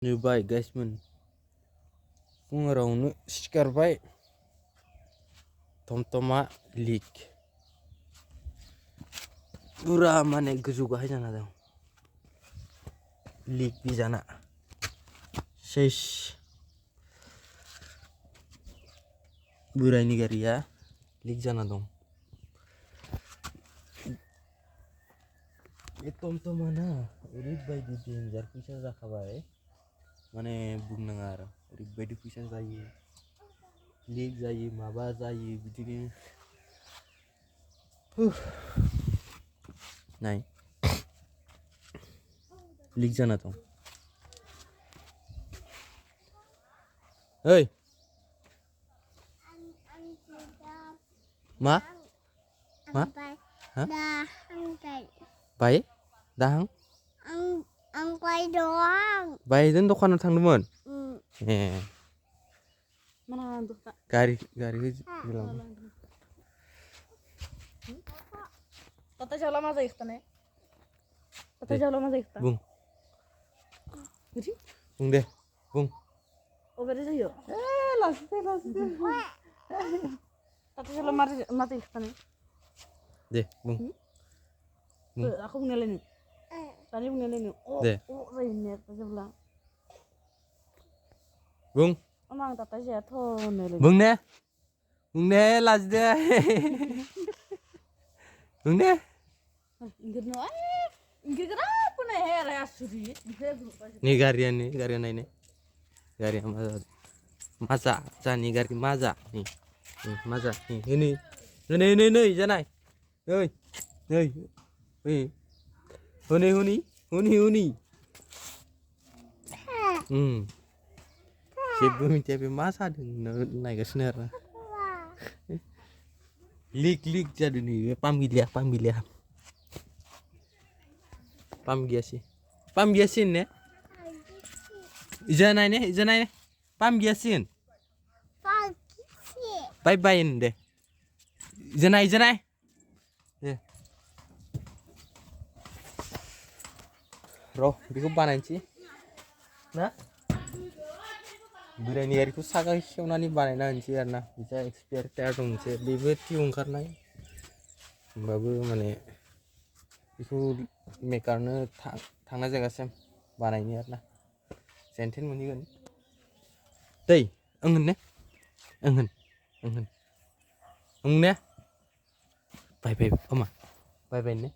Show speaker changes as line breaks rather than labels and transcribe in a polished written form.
नुबाय गाइसमोन फुङावनो सिखारबाय टमटमा लिक पुरा माने गोजौ गाहाय जाना दं लिक बिजाना सेस बोरायनि गारिया लिक जाना दं बे टमटमाना ओरैबायदि डेन्जार फैसा जाखाबाय माने बुंनाङा आरो ओरैबायदि फैसा जायो लिक जायो माबा जायो बिदिनो नाय लिक जाना दं ओइ मा मा ha बाय दाहां
Ang quay doang.
बायजों दखानाव थांदोंमोन ए
Mana ngantuk tak?
गारि bilang
Tata jala maza ikhtan ya. Tata jala maza ikhtan.
bung
Jadi?
bung deh bung
Oh beri saya. Laste. Tata jala maza ikhtan ya.
deh bung
Aku mengelin. Tadi mengelin.
Deh.
Ini tata jala.
bung
Emang tata jala tuh mengelin.
bung deh las deh bung deh
Ingat no ingat kenapa nih hera asuri?
nih garian ini garian maza jani gari maza nih maza nih ini janai huni siapa minta masa naik ke senar lik jadi nih pamgiasin ne ijanai ne pamgiasin bye deh ijanai ya roh biku banan sih nah berani hariku saga hewnani बानायना होनसै आरोना बिजा expire टायार दं मोनसे बेबो टिउ ओंखारनाय होमबाबो माने बेखौ मेकारनो थांनाय जायगासिम बानायनो आरोना जेनथेन मोनहैगोन दै ओं होन ने बाय अमा बाय ने